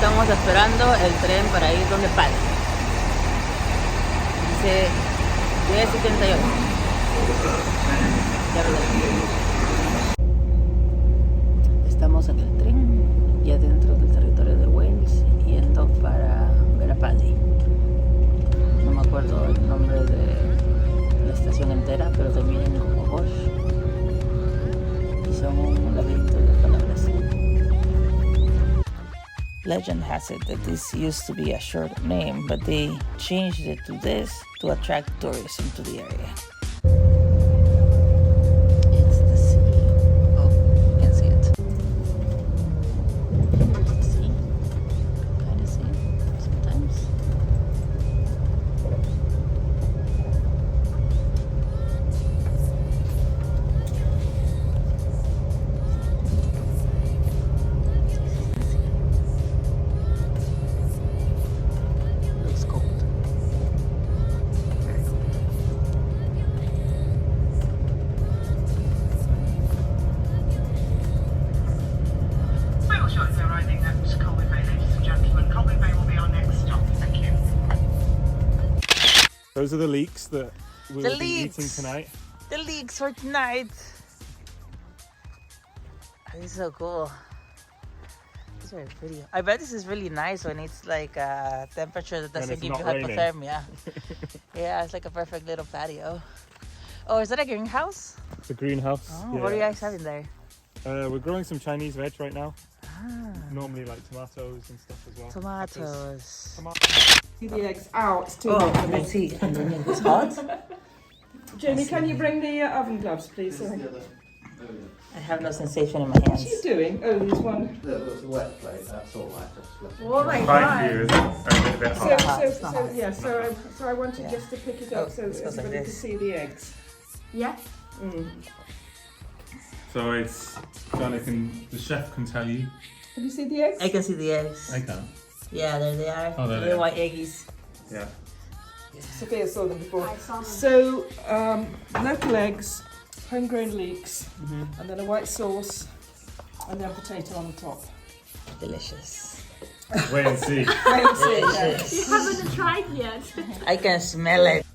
Estamos esperando el tren para ir donde Paddy. Dice 10:78. Ya vendrá. Estamos en el tren, ya dentro del territorio de Wales, yendo para ver a Paddy. No me acuerdo el nombre de la estación entera, pero termina en Hobosh. Y son un laberinto de palabras. Legend has it that this used to be a short name, but they changed it to this to attract tourism to the area. It's the sea. Oh, you can see it. Here's the sea. Kind of see it sometimes. Looks cold. Very cold. Final shot is arriving at Colwyn Bay, ladies and gentlemen. Colwyn Bay will be our next stop. Thank you. Those are the leeks that we will be eating tonight. The leeks for tonight. This is so cool. It's very pretty. I bet this is really nice when it's like a temperature that doesn't it's give you not raining. hypothermia. Yeah, it's like a perfect little patio. Oh, is that a greenhouse? It's a greenhouse. Oh, what are you guys having there? We're growing some Chinese veg right now. Ah, Normally like tomatoes and stuff as well. tomatoes. See the eggs out. It's too Oh, hot for me. let's see. Underneath it's hot. Jamie, can you bring the oven gloves, please? Sorry. I have no sensation in my What's she hands. doing? Oh, there's one. It's a wet plate, that's all right. Just Oh my Fine for you, is it? A bit So, hot. hot, so, it's not so hot. yeah. So I wanted Yeah. just to pick it Oh, up so it goes like everybody could this. see the eggs. Yeah. Mm. So it's the chef can tell you. Can you see the eggs? I can see the eggs. I can. Yeah, there they are. Oh, there they Little are. white eggies. Yeah. Sophia saw them before. I saw them. So local eggs, homegrown leeks, Mm-hmm. and then a white sauce, and then potato on the top. Delicious. Wait and see. Wait and see. Yeah. Delicious. You haven't tried yet. I can smell it.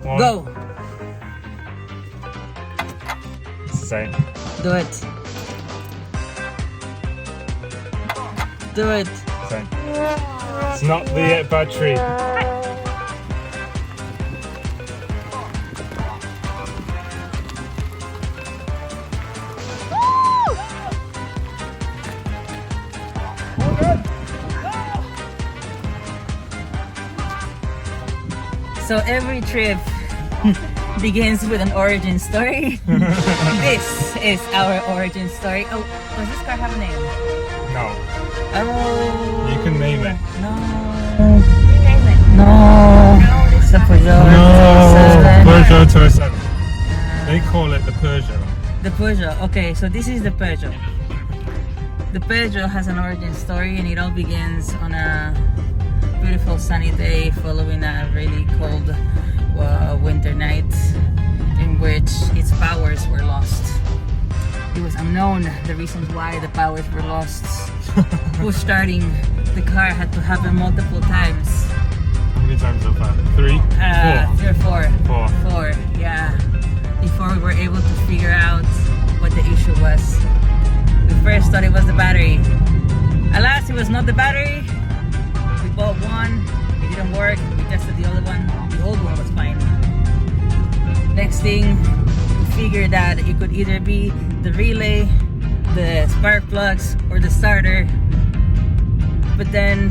1. Go. It's the same. Do it. Do it. Same. It's not the battery. So every trip begins with an origin story. This is our origin story. Oh, does this car have a name? No. Oh. You can name it. No. You name it. No. It's a Peugeot. Peugeot 207. They call it the Peugeot. The Peugeot. Okay, so this is the Peugeot. The Peugeot has an origin story, and it all begins on a beautiful sunny day following a really cold winter night in which its powers were lost. It was unknown the reasons why the powers were lost. Push starting the car had to happen multiple times. How many times so far? 3? 3 or 4. 4. 4, yeah. Before we were able to figure out what the issue was. We first thought it was the battery. Alas, it was not the battery. We bought one, it didn't work. We tested the other one. The old one was fine. Next thing, we figured that it could either be the relay, the spark plugs, or the starter. But then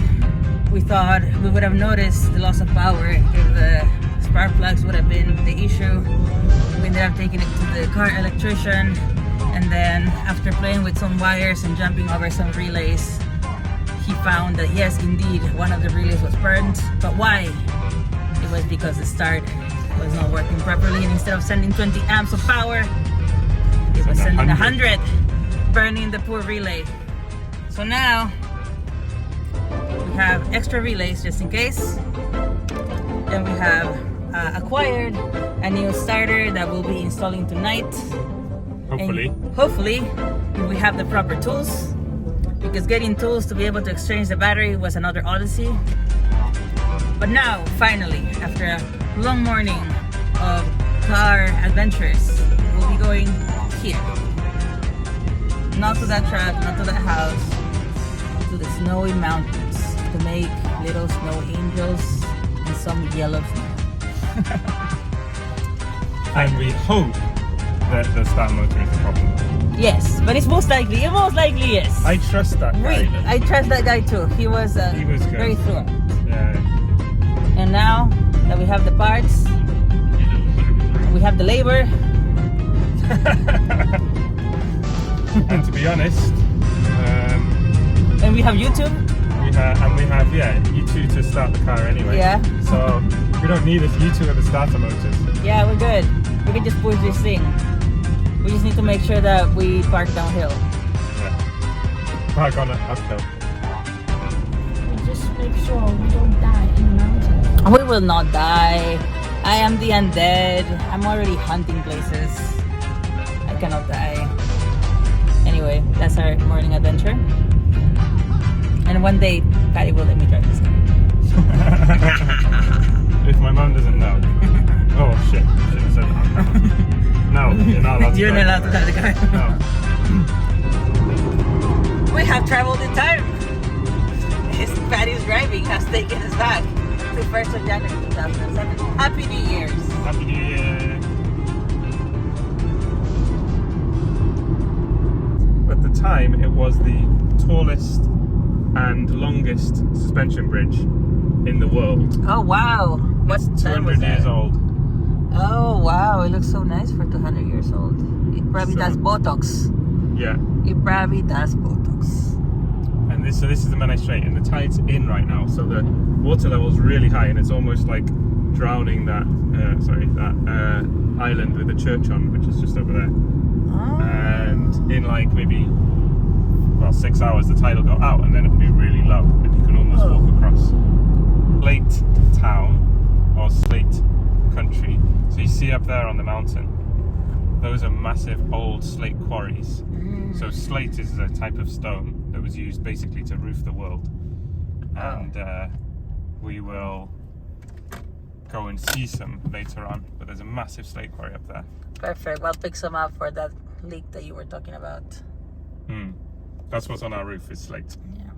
we thought we would have noticed the loss of power if the spark plugs would have been the issue. We ended up taking it to the car electrician, and then after playing with some wires and jumping over some relays, he found that yes, indeed, one of the relays was burned. But why? It was because the start was not working properly, and instead of sending 20 amps of power, it was sending 100, burning the poor relay. So now we have extra relays just in case. Then we have acquired a new starter that we'll be installing tonight. Hopefully. And hopefully, if we have the proper tools, because getting tools to be able to exchange the battery was another odyssey. But now, finally, after a long morning of car adventures, we'll be going here. Not to that truck, not to that house, to the snowy mountains to make little snow angels and some yellow snow. And we hope that the start motor is the problem. Yes, but it's most likely yes. I trust that guy. I trust that guy too. He was good. very thorough. Yeah. And now that we have the parts, we have the labor. And to be honest, And we have YouTube. we have you two to start the car anyway. Yeah. So we don't need you two at the starter motors. Yeah, we're good. We can just push this thing. We just need to make sure that we park downhill. Yeah. Park on an uphill. Just make sure we don't die in the mountain. We will not die. I am the undead. I'm already hunting places. I cannot die. Anyway, that's our morning adventure. And one day, Paddy will let me drive this car. If my mom doesn't know. Oh shit, should have said that. No, you're not allowed to You're not drive allowed to drive the car. No. We have traveled in time. Paddy's driving has taken us back to 1st of January 2007. Happy New Year's. Happy New Year. At the time, it was the tallest and longest suspension bridge in the world. Oh wow. What It's time was 200 years that? old. Oh wow, it looks so nice for 200 years old. It probably So- does Botox. Yeah. It probably does Botox. And this is the Menai Strait, and the tide's in right now, so the water level is really high, and it's almost like drowning that island with the church on, which is just over there. Oh. And in like maybe 6 hours, the tide will go out, and then it'll be really low, and you can almost walk across. Slate Town or Slate Country. So you see up there on the mountain, those are massive old slate quarries. So slate is a type of stone that was used basically to roof the world. And we will go and see some later on. But there's a massive slate quarry up there. Perfect. I'll pick some up for that leak that you were talking about. That's what's on our roof is slate. Yeah.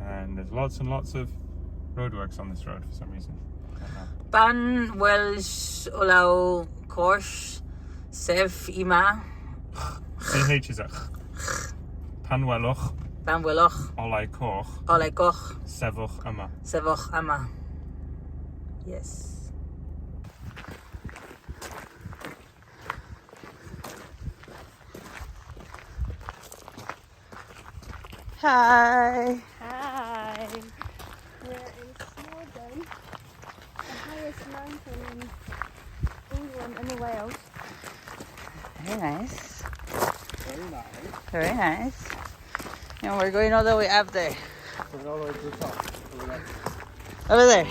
And there's lots and lots of roadworks on this road for some reason. I don't know. Pan Welsh Olaw Kosh Sef Ima CH is a Panweloch, Pan Weloch Olai Koch, Olay Koch Sevoch Ama. Sevoch Ama. Yes. Hi. Hi. We're in Snowdon, the highest mountain in England and Wales. Very nice. Very nice. Very nice. And we're going all the way up there. Going all the way to the top. Over there. Over there.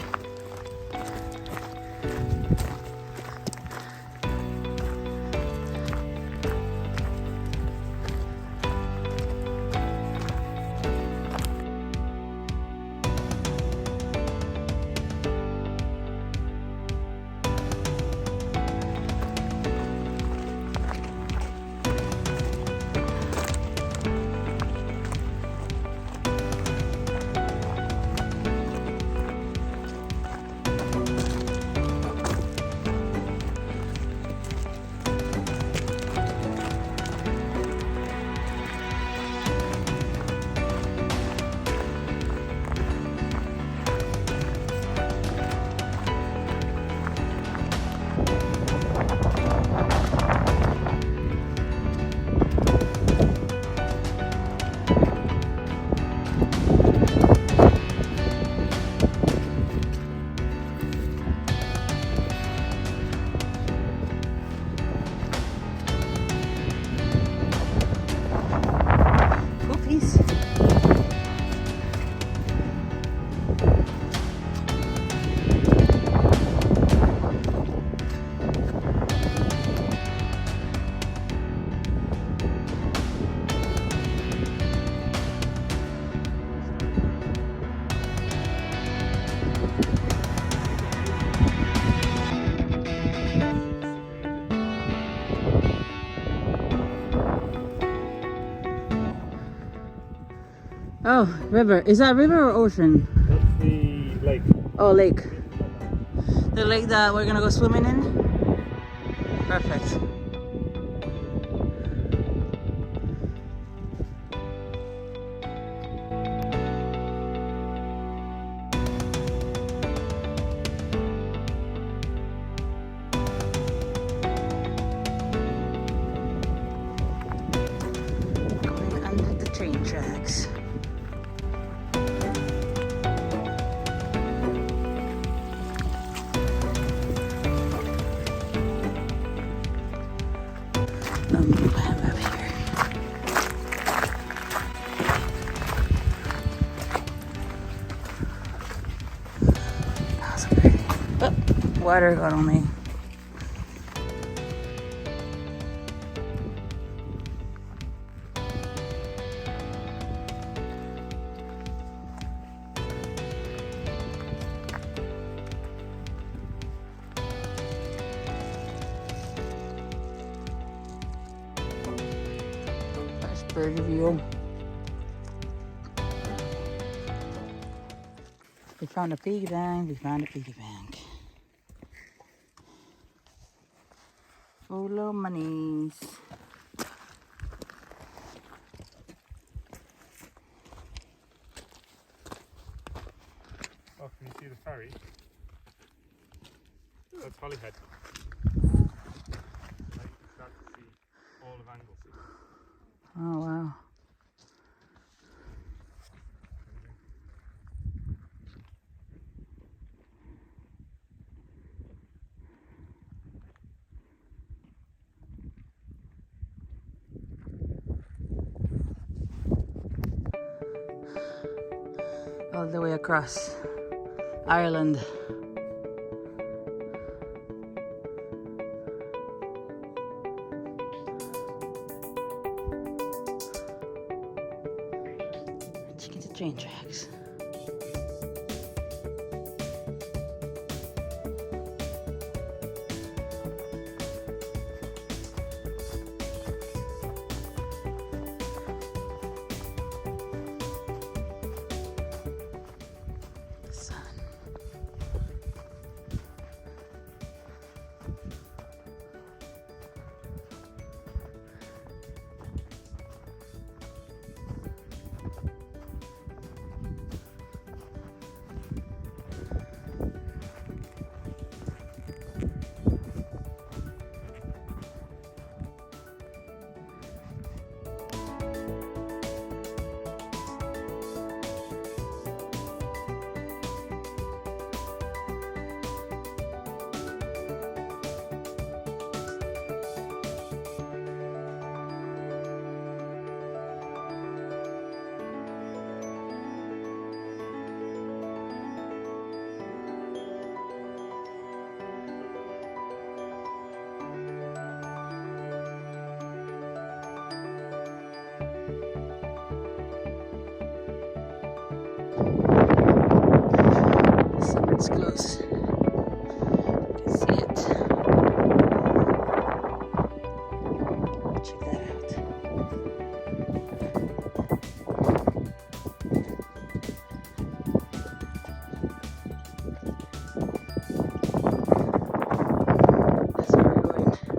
Oh, river. Is that river or ocean? That's the lake. Oh, lake. The lake that we're gonna go swimming in? Perfect. Going under the train tracks. Up here. That's pretty. Oh, water got on me. Bird view. We found a piggy bank. We found a piggy bank. Full of monies. Oh, can you see the ferry? That's Holyhead. Like, you can start to see all of Anglesey. Oh wow. All the way across Ireland. Checking the train tracks. It's close. You can see it. Check that out. That's where we're going. Up there.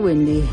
Windy.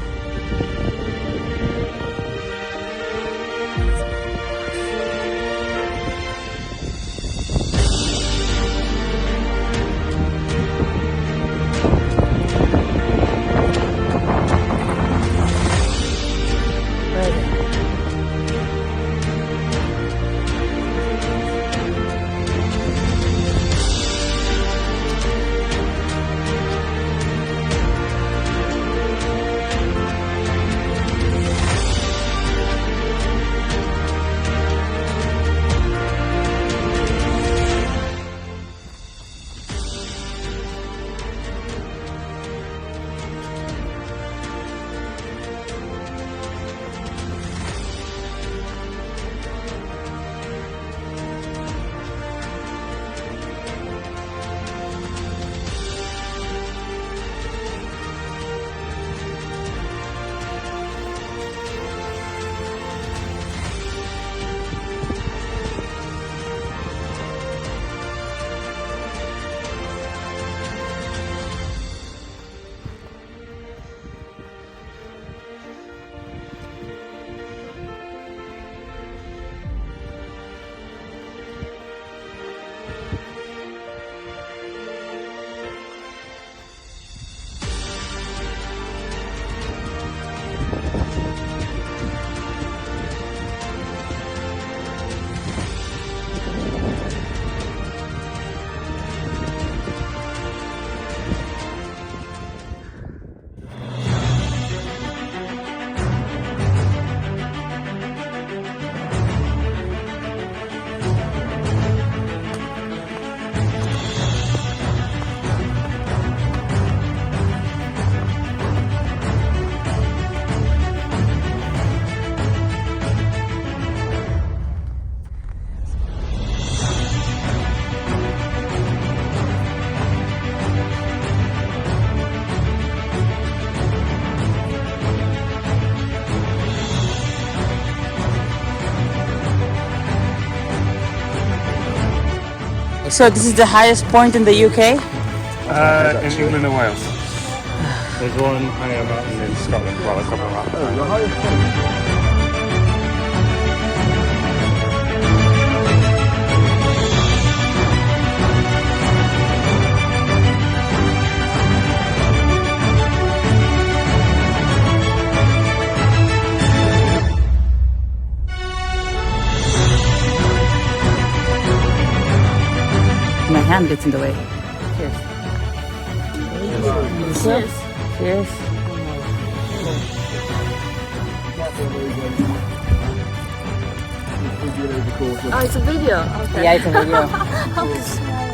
So this is the highest point in the UK? In England and Wales. There's one higher mountain in Scotland, well, a couple of mountains. My hand gets in the way. Cheers. Cheers. Cheers. Oh, it's a video. Okay. Yeah, it's a video. How small.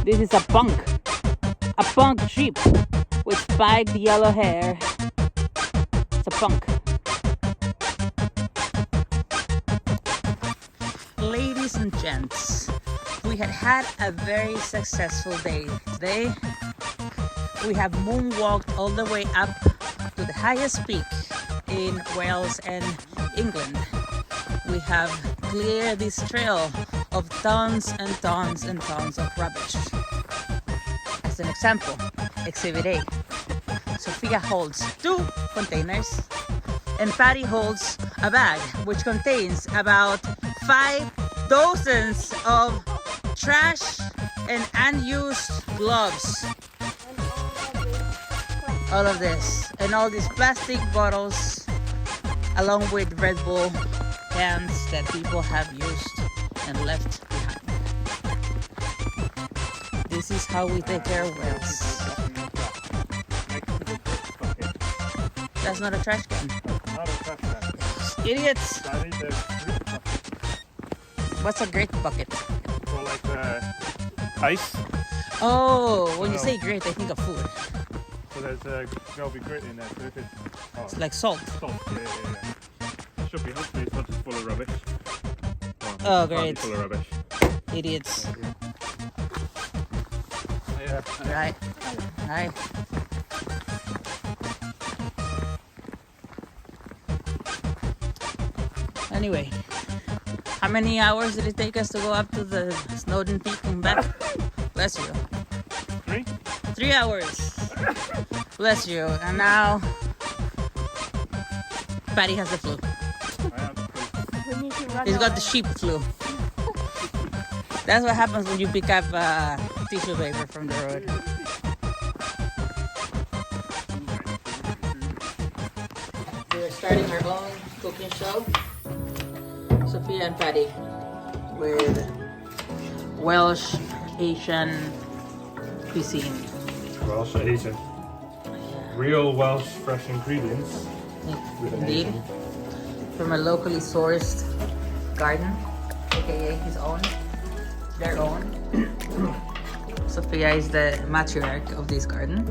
This is a punk sheep with spiked yellow hair. It's a punk. Ladies and gents, we had a very successful day today. We have moonwalked all the way up to the highest peak in Wales and England. We have cleared this trail of tons and tons and tons of rubbish. As an example, Exhibit A. Sophia holds 2 containers and Paddy holds a bag which contains about 5 dozens of trash and unused gloves. All of this and all these plastic bottles along with Red Bull cans that people have used and left behind. This is how we take care of whales. That's not a trash can. Not a trash can. Idiots! That is a grit bucket. What's a grit bucket? For like ice. Oh, when you say grit, I think of food. So there'll be grit in there. So if It's like salt. salt. Yeah. Should be. Hopefully it's not just full of rubbish. Oh, Can't be great. full of rubbish. Idiots. Yeah. Right. Right. Anyway, how many hours did it take us to go up to the Snowdon Peak and back? Bless you. 3? 3 hours. Bless you. And now, Paddy has the flu. I am. We need to run He's got away. the sheep flu. That's what happens when you pick up tissue paper from the road. We are starting our own cooking show. Sophia and Paddy with Welsh Asian cuisine. Welsh Asian. Real Welsh fresh ingredients. With an Indeed. Asian. From a locally sourced garden, aka his own, their own. Sophia is the matriarch of this garden.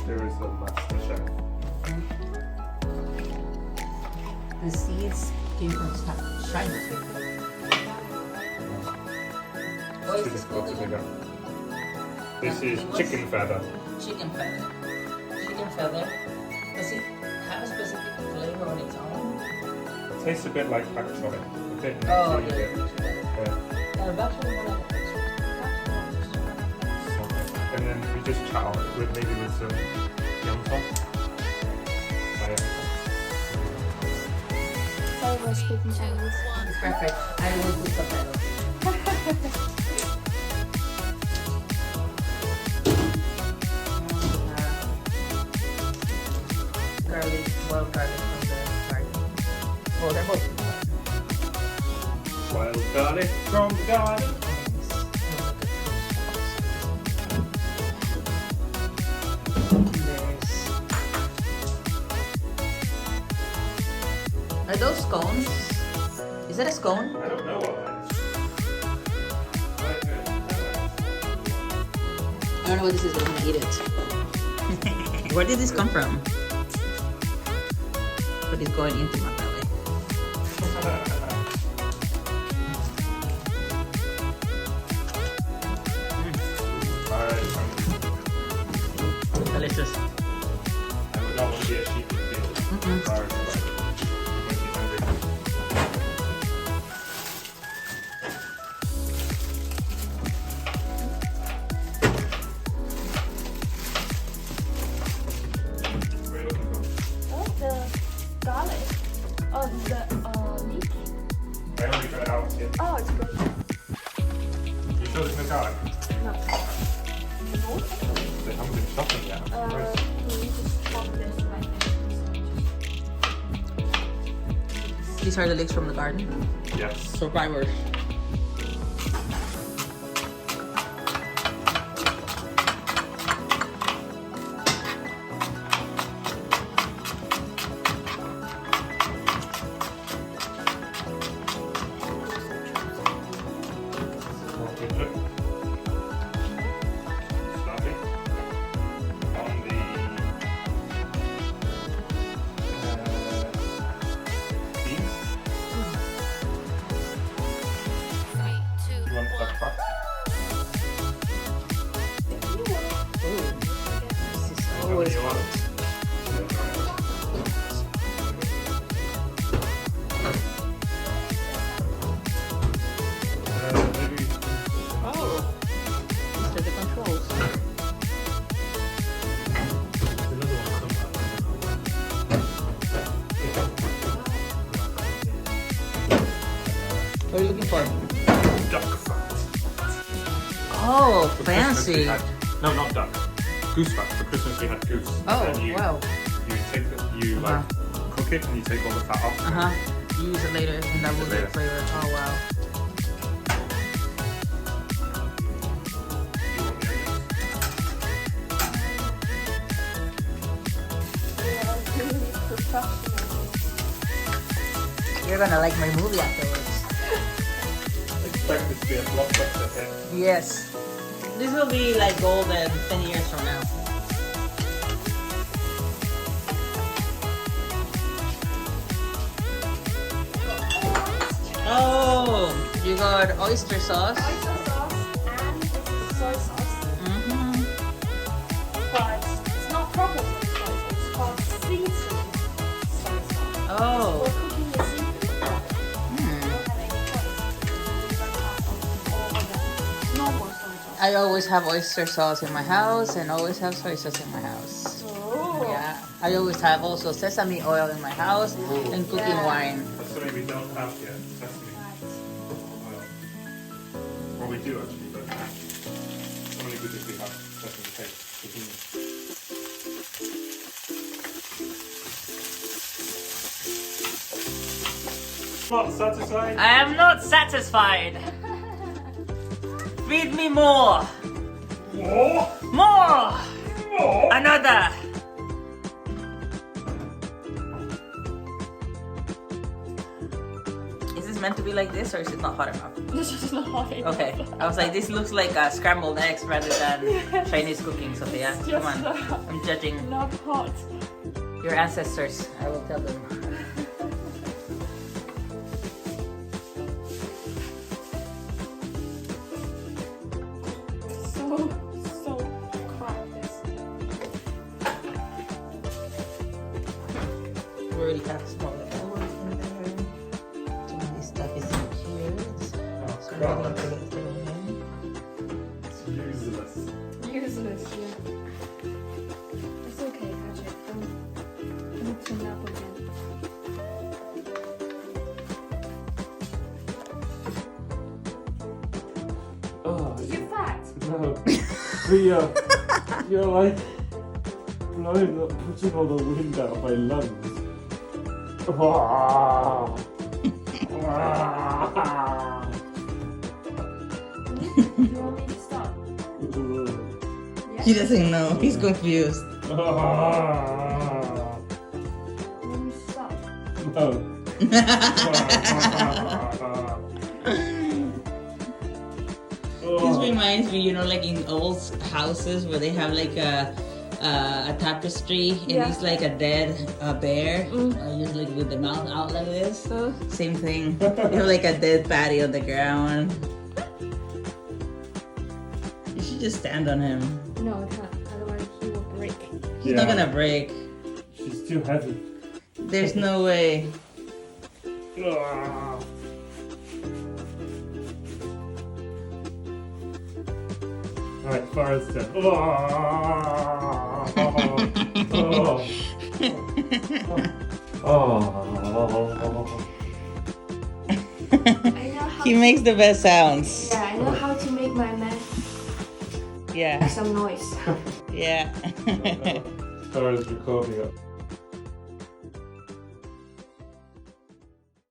There is the master chef. The seeds came from China. What is this called again? This is chicken feather. Chicken feather. Chicken feather. Does it have a specific flavor on its own? It tastes a bit like bak choy. A bit Oh, nutty, a bit. Yeah. Actually more like a And then we just chow it with maybe with some yum sauce. Sorry, we're speaking Chinese. It's perfect. I will put subtitles. Garlic, wild garlic from the garden. Oh, they're both from the garden. Wild garlic from the garden. There's... Are those scones? Is that a scone? I don't know what that I don't know what this is, but I'm gonna eat it. Where did this come from? But it's going into my belly. Delicious. I would not want to be a sheep in the field. Sorry, but makes me hungry. What are you looking for? Oh, the garlic. Oh, the leek. I only got it out here. Oh, it's good. You sure there's no garlic? No. They haven't been shopping yet. I'm surprised. We just chop this like this. These are the leeks from the garden. Yes. Survivors. Starting on the beans. You want that part? Ooh. This is How always many you want? Maybe Oh. These are the controls. another one What are you looking for? duck fat. Oh, For Christmas we fancy. had- no, not duck. Goose fat. For Christmas we had goose. Oh, And you, wow. You take the, you like cook it and you take all the fat off. Uh-huh. You use it later and that will Later. get flavor. Oh, wow. You want the onions? You're gonna like my movie afterwards. Expect this to be a blockbuster hit. Yes. This will be like golden 10 years from now. Oh, you got oyster sauce. Oyster sauce and this is soy sauce. Mm-hmm. But it's not proper soy sauce. It's called seasoned soy sauce. Oh. We're cooking with seafood. We Hmm. don't have any choice. We run out of all the normal soy sauce. I always have oyster sauce in my house and always have soy sauce in my house. Oh. Yeah. I always have also sesame oil in my house and cooking Yeah. wine. That's something we don't have yet. Sesame oil. Well, we do actually, but it's only good if we have sesame paste. Not satisfied. I am not satisfied. Feed me more! More? More! More? Another! Is this meant to be like this or is it not hot enough? This is not hot enough. Okay, I was like, this looks like scrambled eggs rather than Chinese cooking, Sophia. It's Come on, just, I'm judging not hot. your ancestors. I will tell them. So crap this. We already have small holes in there. Some of this stuff is in here. It's ready to get thrown in. It's useless. Useless, yeah. It's okay, Patrick. Don't mix them up again. Oh, You're fat. no. But you're like blowing up, pushing all the wind out of my lungs. Ah. Ah. Do you want me to stop? Yeah? He doesn't know. He's confused. Ah. You want me to stop? No. This reminds me, you know, like in old houses where they have like a tapestry and Yeah. it's like a dead bear, usually with the mouth out like this. Same thing. You have like a dead Paddy on the ground. You should just stand on him. No, I can't. Otherwise he will break. He's not gonna break. She's too heavy. There's no way. Ah. Right, Forrest. Ah. Oh. Oh. I know how He makes the best sounds. Yeah, I know how to make my man Yeah. some noise. Yeah. Forrest recording it.